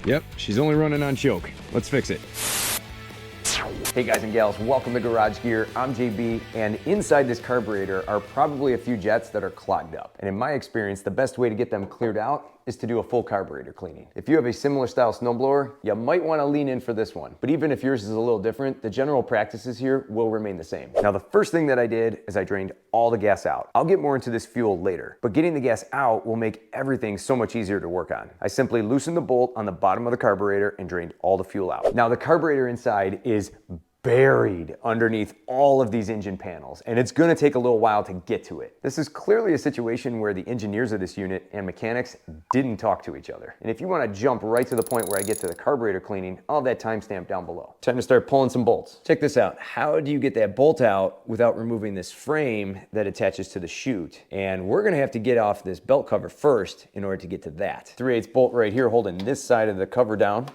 Yep, she's only running on choke. Let's fix it. Hey guys and gals, welcome to Garage Gear. I'm JB, and inside this carburetor are probably a few jets that are clogged up. And in my experience, the best way to get them cleared out is to do a full carburetor cleaning. If you have a similar style snowblower, you might want to lean in for this one. But even if yours is a little different, the general practices here will remain the same. Now, the first thing that I did is I drained all the gas out. I'll get more into this fuel later, but getting the gas out will make everything so much easier to work on. I simply loosened the bolt on the bottom of the carburetor and drained all the fuel out. Now, the carburetor inside is buried underneath all of these engine panels, and it's gonna take a little while to get to it. This is clearly a situation where the engineers of this unit and mechanics didn't talk to each other. And if you wanna jump right to the point where I get to the carburetor cleaning, I'll have that timestamp down below. Time to start pulling some bolts. Check this out. How do you get that bolt out without removing this frame that attaches to the chute? And we're gonna have to get off this belt cover first in order to get to that. 3/8 bolt right here holding this side of the cover down.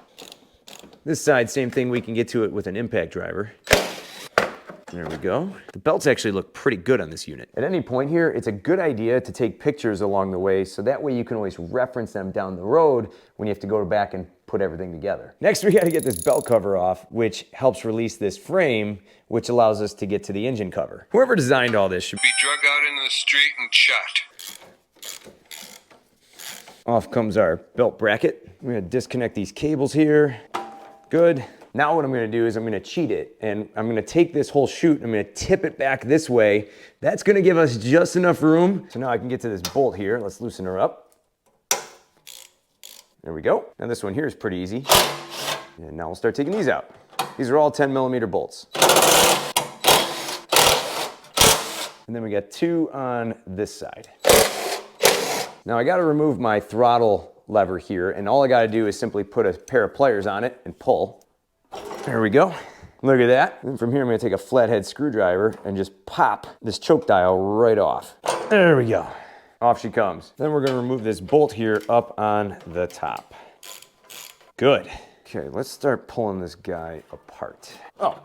This side, same thing, we can get to it with an impact driver. There we go. The belts actually look pretty good on this unit. At any point here, it's a good idea to take pictures along the way, so that way you can always reference them down the road when you have to go back and put everything together. Next, we gotta get this belt cover off, which helps release this frame, which allows us to get to the engine cover. Whoever designed all this should be drug out into the street and shot. Off comes our belt bracket. I'm gonna disconnect these cables here. Good. Now what I'm gonna do is I'm gonna cheat it, and I'm gonna take this whole chute, I'm gonna tip it back this way. That's gonna give us just enough room. So now I can get to this bolt here. Let's loosen her up. There we go. Now this one here is pretty easy. And now we'll start taking these out. These are all 10mm bolts. And then we got 2 on this side. Now I gotta remove my throttle lever here, and all I gotta do is simply put a pair of pliers on it and pull. There we go. Look at that. And from here, I'm gonna take a flathead screwdriver and just pop this choke dial right off. There we go. Off she comes. Then we're gonna remove this bolt here up on the top. Good. Okay, let's start pulling this guy apart. Oh,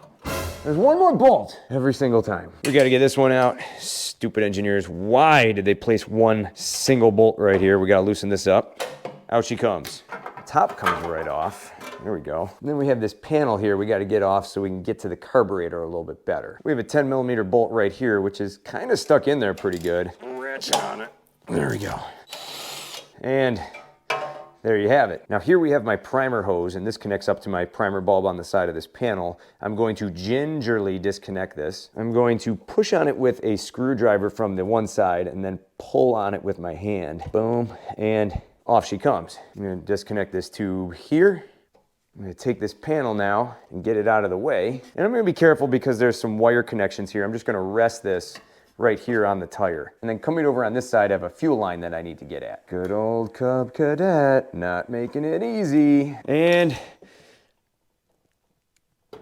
there's one more bolt every single time. We gotta get this one out. Stupid engineers, why did they place one single bolt right here? We gotta loosen this up. Out she comes. The top comes right off. There we go. And then we have this panel here we got to get off so we can get to the carburetor a little bit better. We have a 10mm bolt right here, which is kind of stuck in there pretty good. Ratchet on it. There we go. And there you have it. Now here we have my primer hose, and this connects up to my primer bulb on the side of this panel. I'm going to gingerly disconnect this. I'm going to push on it with a screwdriver from the one side and then pull on it with my hand. Boom, and off she comes. I'm gonna disconnect this tube here. I'm gonna take this panel now and get it out of the way. And I'm gonna be careful because there's some wire connections here. I'm just gonna rest this right here on the tire. And then coming over on this side, I have a fuel line that I need to get at. Good old Cub Cadet, not making it easy. And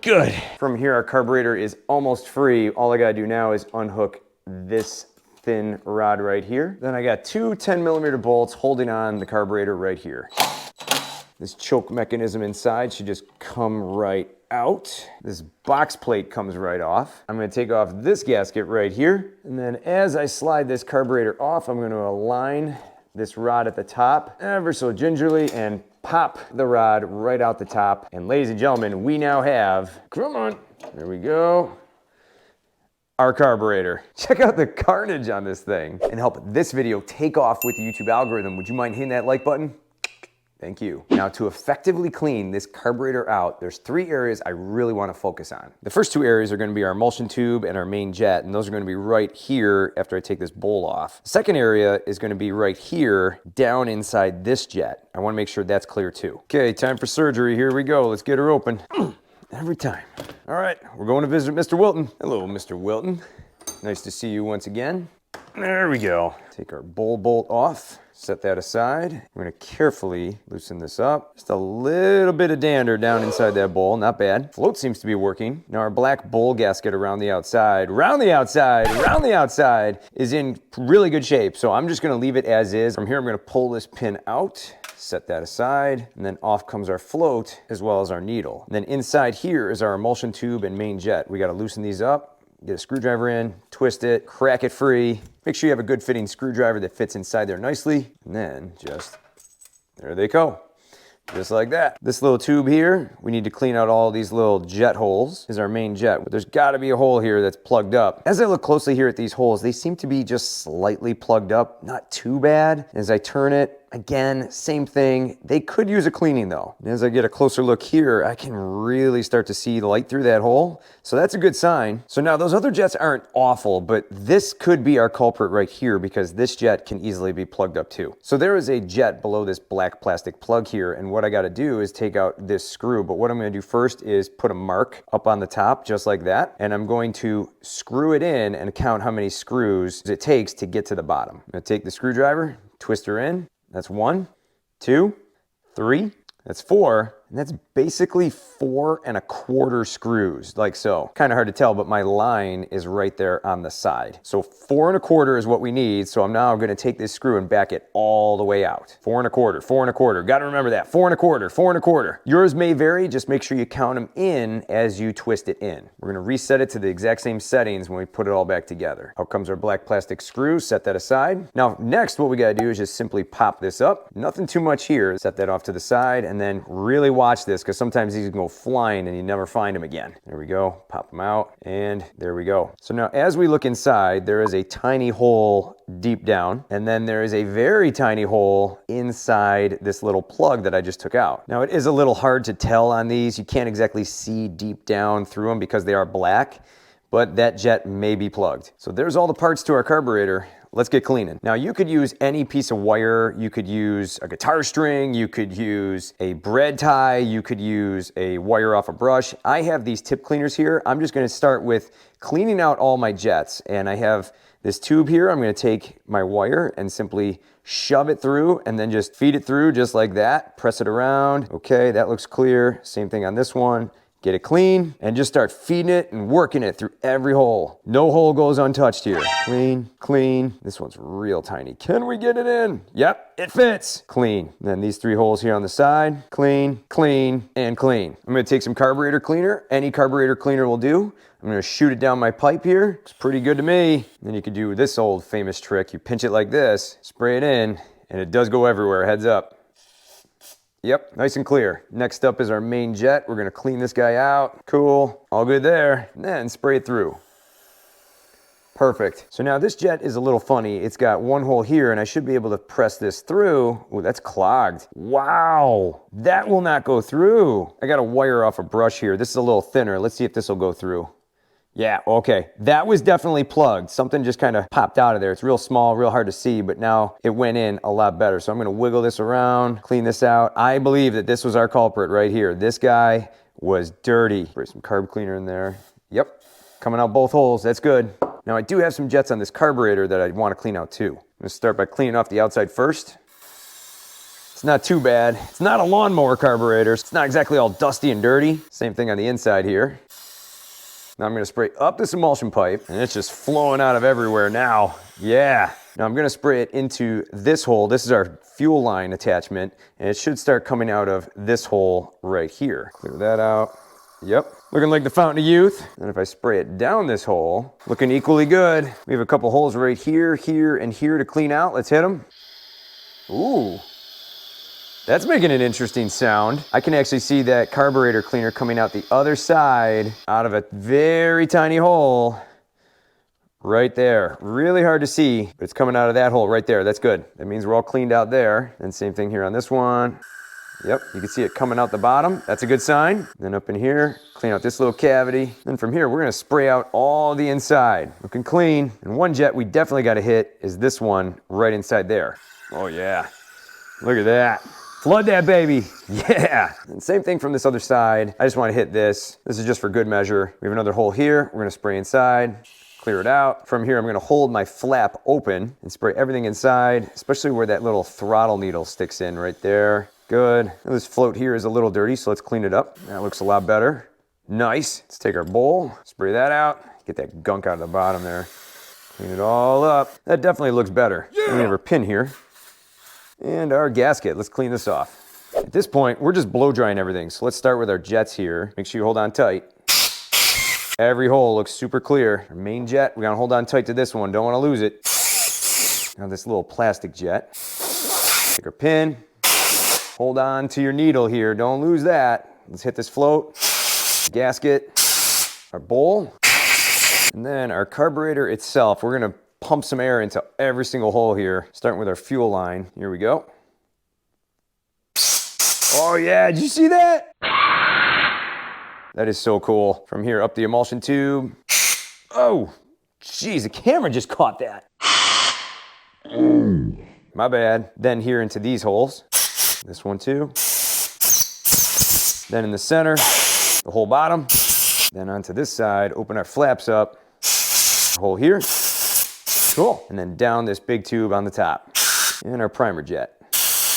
good. From here, our carburetor is almost free. All I gotta do now is unhook this thin rod right here. Then I got 2 10mm bolts holding on the carburetor right here. This choke mechanism inside should just come right out. This box plate comes right off. I'm gonna take off this gasket right here. And then as I slide this carburetor off, I'm gonna align this rod at the top ever so gingerly and pop the rod right out the top. And ladies and gentlemen, we now have, come on, there we go, our carburetor. Check out the carnage on this thing. And help this video take off with the YouTube algorithm, would you mind hitting that like button? Thank you. Now to effectively clean this carburetor out, there's 3 areas I really want to focus on. The first 2 areas are going to be our emulsion tube and our main jet, and those are going to be right here after I take this bowl off. The second area is going to be right here down inside this jet. I want to make sure that's clear too. Okay, time for surgery. Here we go. Let's get her open. Every time. All right, we're going to visit Mr. Wilton. Hello, Mr. Wilton. Nice to see you once again. There we go. Take our bowl bolt off. Set that aside. We're gonna carefully loosen this up. Just a little bit of dander down inside that bowl, not bad. Float seems to be working. Now our black bowl gasket around the outside, is in really good shape. So I'm just gonna leave it as is. From here, I'm gonna pull this pin out, set that aside, and then off comes our float as well as our needle. And then inside here is our emulsion tube and main jet. We gotta loosen these up. Get a screwdriver in, twist it, crack it free. Make sure you have a good fitting screwdriver that fits inside there nicely. And then just, there they go. Just like that. This little tube here, we need to clean out all these little jet holes. This is our main jet. There's gotta be a hole here that's plugged up. As I look closely here at these holes, they seem to be just slightly plugged up, not too bad. As I turn it, again, same thing. They could use a cleaning though. And as I get a closer look here, I can really start to see light through that hole. So that's a good sign. So now those other jets aren't awful, but this could be our culprit right here because this jet can easily be plugged up too. So there is a jet below this black plastic plug here, and what I gotta do is take out this screw. But what I'm gonna do first is put a mark up on the top, just like that. And I'm going to screw it in and count how many screws it takes to get to the bottom. I'm gonna take the screwdriver, twist her in. That's 1, 2, 3, that's 4, and that's basically 4 1/4 screws, like so. Kind of hard to tell, but my line is right there on the side. So 4 1/4 is what we need, so I'm now gonna take this screw and back it all the way out. 4 1/4, 4 1/4, gotta remember that, 4 1/4, 4 1/4. Yours may vary, just make sure you count them in as you twist it in. We're gonna reset it to the exact same settings when we put it all back together. Out comes our black plastic screw, set that aside. Now, next, what we gotta do is just simply pop this up. Nothing too much here, set that off to the side, and then really watch this, because sometimes these can go flying and you never find them again. There we go, pop them out, and there we go. So now as we look inside, there is a tiny hole deep down, and then there is a very tiny hole inside this little plug that I just took out. Now it is a little hard to tell on these. You can't exactly see deep down through them because they are black, but that jet may be plugged. So there's all the parts to our carburetor. Let's get cleaning. Now you could use any piece of wire. You could use a guitar string. You could use a bread tie. You could use a wire off a brush. I have these tip cleaners here. I'm just gonna start with cleaning out all my jets. And I have this tube here. I'm gonna take my wire and simply shove it through and then just feed it through just like that. Press it around. Okay, that looks clear. Same thing on this one. Get it clean and just start feeding it and working it through every hole. No hole goes untouched here. Clean, clean. This one's real tiny. Can we get it in? Yep, it fits. Clean. And then these 3 holes here on the side. Clean, clean, and clean. I'm gonna take some carburetor cleaner. Any carburetor cleaner will do. I'm gonna shoot it down my pipe here. It's pretty good to me. Then you could do this old famous trick. You pinch it like this, spray it in, and it does go everywhere, heads up. Yep, nice and clear. Next up is our main jet. We're gonna clean this guy out. Cool, all good there. And then spray it through. Perfect. So now this jet is a little funny. It's got one hole here and I should be able to press this through. Oh, that's clogged. Wow, that will not go through. I got a wire off a brush here. This is a little thinner. Let's see if this will go through. Yeah, okay, that was definitely plugged. Something just kind of popped out of there. It's real small, real hard to see, but now it went in a lot better. So I'm gonna wiggle this around, clean this out. I believe that this was our culprit right here. This guy was dirty. Spray some carb cleaner in there. Yep, coming out both holes, that's good. Now I do have some jets on this carburetor that I wanna clean out too. I'm gonna start by cleaning off the outside first. It's not too bad. It's not a lawnmower carburetor. It's not exactly all dusty and dirty. Same thing on the inside here. Now I'm gonna spray up this emulsion pipe and it's just flowing out of everywhere now. Yeah. Now I'm gonna spray it into this hole. This is our fuel line attachment and it should start coming out of this hole right here. Clear that out. Yep, looking like the fountain of youth. And if I spray it down this hole, looking equally good. We have a couple holes right here, here, and here to clean out. Let's hit them. Ooh. That's making an interesting sound. I can actually see that carburetor cleaner coming out the other side out of a very tiny hole right there. Really hard to see, but it's coming out of that hole right there. That's good. That means we're all cleaned out there. And same thing here on this one. Yep, you can see it coming out the bottom. That's a good sign. Then up in here, clean out this little cavity. Then from here, we're gonna spray out all the inside. Looking clean. And one jet we definitely gotta hit is this one right inside there. Oh yeah, look at that. Flood that baby, yeah. And same thing from this other side. I just wanna hit this. This is just for good measure. We have another hole here. We're gonna spray inside, clear it out. From here, I'm gonna hold my flap open and spray everything inside, especially where that little throttle needle sticks in right there. Good. Now this float here is a little dirty, so let's clean it up. That looks a lot better. Nice. Let's take our bowl, spray that out, get that gunk out of the bottom there. Clean it all up. That definitely looks better. Yeah. We have our pin here. And our gasket, let's clean this off. At this point, we're just blow drying everything. So let's start with our jets here. Make sure you hold on tight. Every hole looks super clear. Our main jet, we gotta hold on tight to this one. Don't wanna lose it. Now this little plastic jet. Take our pin. Hold on to your needle here, don't lose that. Let's hit this float, gasket, our bowl, and then our carburetor itself. We're gonna pump some air into every single hole here, starting with our fuel line. Here we go. Oh yeah, did you see that? That is so cool. From here up the emulsion tube. Oh, geez, the camera just caught that. My bad. Then here into these holes. This one too. Then in the center, the whole bottom. Then onto this side, open our flaps up. Hole here. Cool. And then down this big tube on the top. And our primer jet.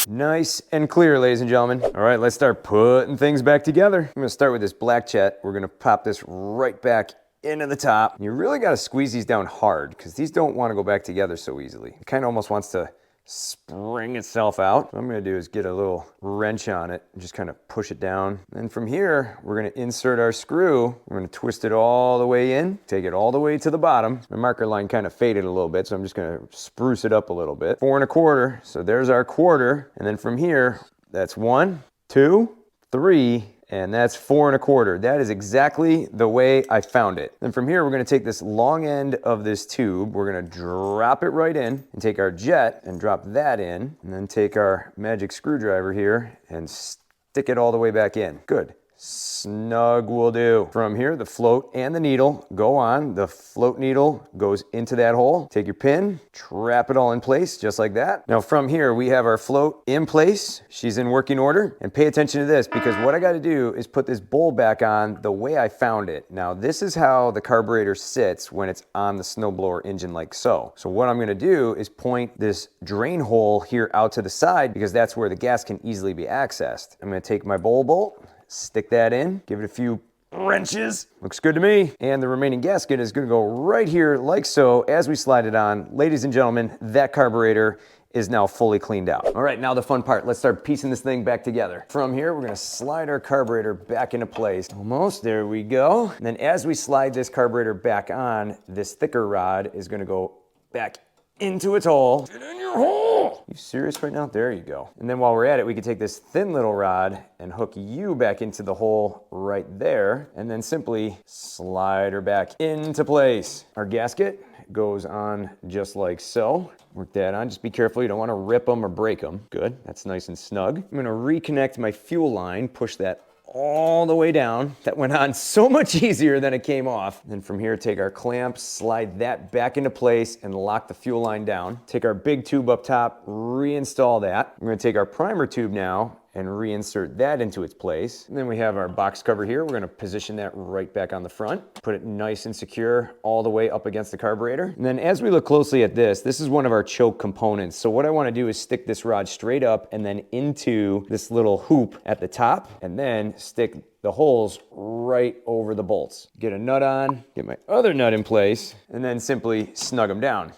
Nice and clear, ladies and gentlemen. All right, let's start putting things back together. I'm gonna start with this black jet. We're gonna pop this right back into the top. You really gotta squeeze these down hard because these don't wanna go back together so easily. It kind of almost wants to spring itself out. What I'm gonna do is get a little wrench on it and just kind of push it down. And from here, we're gonna insert our screw. We're gonna twist it all the way in, take it all the way to the bottom. My marker line kind of faded a little bit, so I'm just gonna spruce it up a little bit. 4 1/4, so there's our quarter. And then from here, that's 1, 2, 3, and that's 4 1/4. That is exactly the way I found it. Then from here, we're gonna take this long end of this tube, we're gonna drop it right in and take our jet and drop that in, and then take our magic screwdriver here and stick it all the way back in. Good. Snug will do. From here, the float and the needle go on. The float needle goes into that hole. Take your pin, trap it all in place, just like that. Now from here, we have our float in place. She's in working order. And pay attention to this, because what I gotta do is put this bowl back on the way I found it. Now, this is how the carburetor sits when it's on the snowblower engine like so. So what I'm gonna do is point this drain hole here out to the side, because that's where the gas can easily be accessed. I'm gonna take my bowl bolt, stick that in, give it a few wrenches. Looks good to me. And the remaining gasket is gonna go right here like so as we slide it on. Ladies and gentlemen, that carburetor is now fully cleaned out. All right, now the fun part. Let's start piecing this thing back together. From here, we're gonna slide our carburetor back into place. Almost, there we go. And then as we slide this carburetor back on, this thicker rod is gonna go back into its hole. Get in your hole! You serious right now? There you go. And then while we're at it, we can take this thin little rod and hook you back into the hole right there, and then simply slide her back into place. Our gasket goes on just like so. Work that on, just be careful, you don't wanna rip them or break them. Good, that's nice and snug. I'm gonna reconnect my fuel line, push that all the way down. That went on so much easier than it came off. Then from here, take our clamp, slide that back into place and lock the fuel line down. Take our big tube up top, reinstall that. We're gonna take our primer tube now and reinsert that into its place. And then we have our box cover here. We're gonna position that right back on the front, put it nice and secure all the way up against the carburetor. And then as we look closely at this is one of our choke components. So what I wanna do is stick this rod straight up and then into this little hoop at the top, and then stick the holes right over the bolts. Get a nut on, get my other nut in place, and then simply snug them down.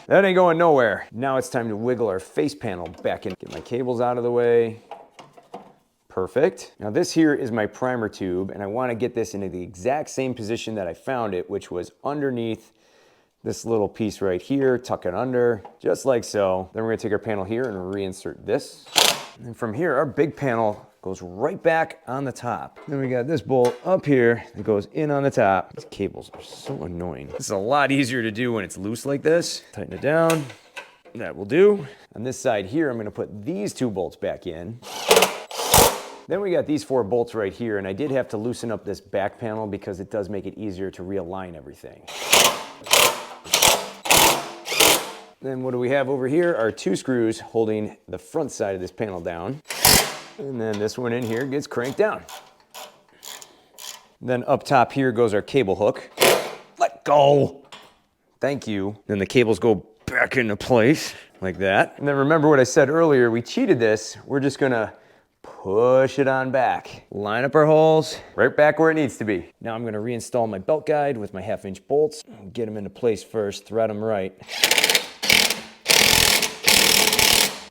That ain't going nowhere. Now it's time to wiggle our face panel back in. Get my cables out of the way. Perfect. Now this here is my primer tube, and I want to get this into the exact same position that I found it, which was underneath this little piece right here. Tuck it under, just like so. Then we're gonna take our panel here and reinsert this. And then from here, our big panel goes right back on the top. Then we got this bolt up here that goes in on the top. These cables are so annoying. This is a lot easier to do when it's loose like this. Tighten it down. That will do. On this side here, I'm gonna put these 2 bolts back in. Then we got these 4 bolts right here, and I did have to loosen up this back panel because it does make it easier to realign everything. Then what do we have over here? Are 2 screws holding the front side of this panel down. And then this one in here gets cranked down. Then up top here goes our cable hook. Let go. Thank you. Then the cables go back into place like that. And then remember what I said earlier, we cheated this. We're just gonna push it on back. Line up our holes right back where it needs to be. Now I'm gonna reinstall my belt guide with my 1/2" bolts. Get them into place first, thread them right.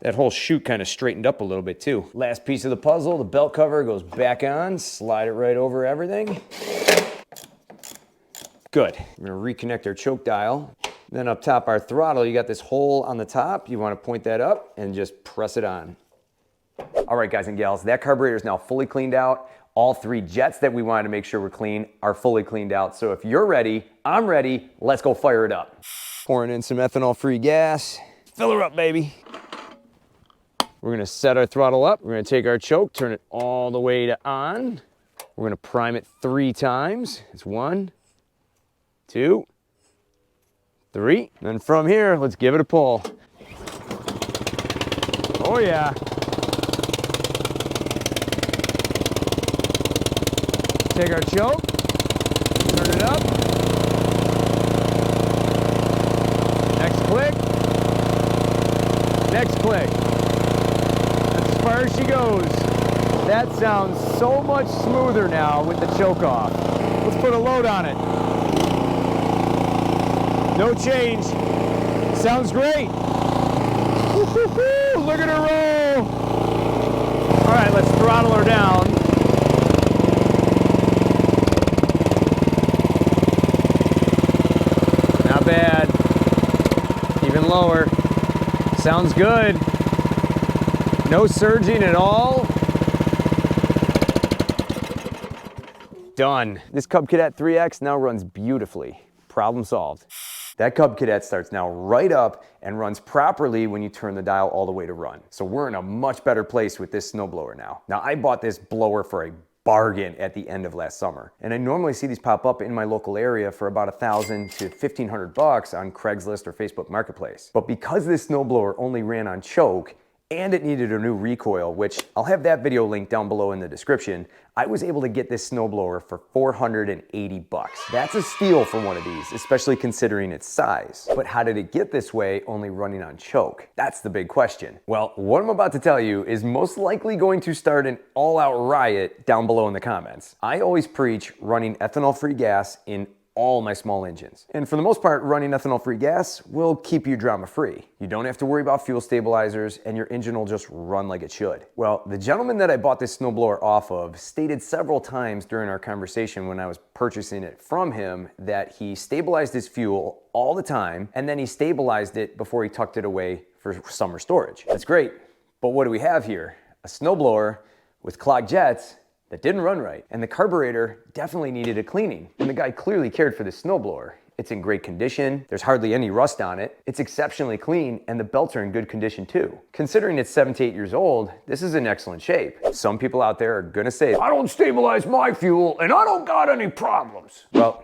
That whole chute kind of straightened up a little bit too. Last piece of the puzzle, the belt cover goes back on, slide it right over everything. Good. We're gonna reconnect our choke dial. Then up top our throttle, you got this hole on the top. You wanna point that up and just press it on. All right, guys and gals, that carburetor is now fully cleaned out. All 3 jets that we wanted to make sure were clean are fully cleaned out. So if you're ready, I'm ready. Let's go fire it up. Pouring in some ethanol-free gas. Fill her up, baby. We're gonna set our throttle up. We're gonna take our choke, turn it all the way to on. We're gonna prime it 3 times. It's 1, 2, 3. And from here, let's give it a pull. Oh yeah. Take our choke, turn it up. Next click. Next click. That's as far as she goes. That sounds so much smoother now with the choke off. Let's put a load on it. No change. Sounds great. Woo-hoo-hoo. Look at her roll. All right, let's throttle her down. Not bad. Even lower. Sounds good. No surging at all. Done. This Cub Cadet 3X now runs beautifully. Problem solved. That Cub Cadet starts now right up and runs properly when you turn the dial all the way to run. So we're in a much better place with this snowblower now. Now I bought this blower for a bargain at the end of last summer. And I normally see these pop up in my local area for about $1,000 to $1,500 on Craigslist or Facebook Marketplace. But because this snowblower only ran on choke, and it needed a new recoil, which I'll have that video linked down below in the description, I was able to get this snowblower for $480. That's a steal for one of these, especially considering its size. But how did it get this way only running on choke? That's the big question. Well, what I'm about to tell you is most likely going to start an all-out riot down below in the comments. I always preach running ethanol-free gas in all my small engines. And for the most part, running ethanol-free gas will keep you drama-free. You don't have to worry about fuel stabilizers and your engine will just run like it should. Well, the gentleman that I bought this snowblower off of stated several times during our conversation when I was purchasing it from him that he stabilized his fuel all the time and then he stabilized it before he tucked it away for summer storage. That's great, but what do we have here? A snowblower with clogged jets that didn't run right, and the carburetor definitely needed a cleaning. And the guy clearly cared for this snowblower. It's in great condition, there's hardly any rust on it, it's exceptionally clean, and the belts are in good condition too. Considering it's 7 to 8 years old, this is in excellent shape. Some people out there are gonna say, I don't stabilize my fuel, and I don't got any problems. Well,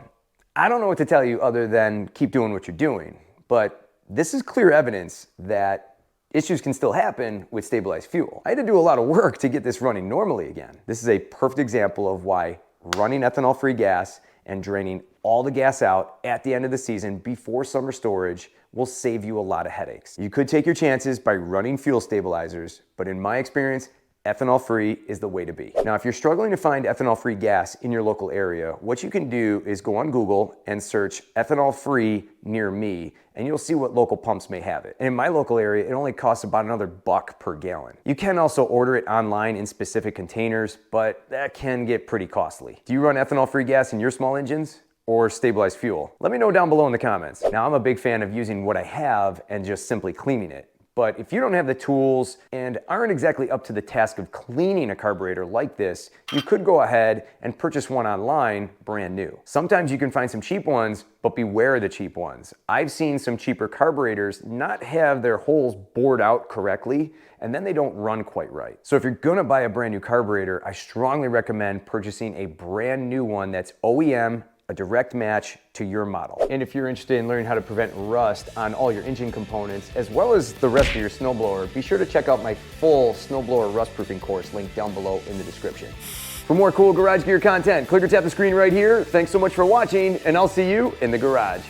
I don't know what to tell you other than keep doing what you're doing, but this is clear evidence that issues can still happen with stabilized fuel. I had to do a lot of work to get this running normally again. This is a perfect example of why running ethanol-free gas and draining all the gas out at the end of the season before summer storage will save you a lot of headaches. You could take your chances by running fuel stabilizers, but in my experience, ethanol-free is the way to be. Now, if you're struggling to find ethanol-free gas in your local area, what you can do is go on Google and search ethanol-free near me, and you'll see what local pumps may have it. And in my local area, it only costs about another $1 per gallon. You can also order it online in specific containers, but that can get pretty costly. Do you run ethanol-free gas in your small engines? Or stabilized fuel? Let me know down below in the comments. Now, I'm a big fan of using what I have and just simply cleaning it. But if you don't have the tools and aren't exactly up to the task of cleaning a carburetor like this, you could go ahead and purchase one online brand new. Sometimes you can find some cheap ones, but beware of the cheap ones. I've seen some cheaper carburetors not have their holes bored out correctly, and then they don't run quite right. So if you're gonna buy a brand new carburetor, I strongly recommend purchasing a brand new one that's OEM, a direct match to your model. And if you're interested in learning how to prevent rust on all your engine components, as well as the rest of your snowblower, be sure to check out my full snowblower rust proofing course linked down below in the description. For more cool garage gear content, click or tap the screen right here. Thanks so much for watching, and I'll see you in the garage.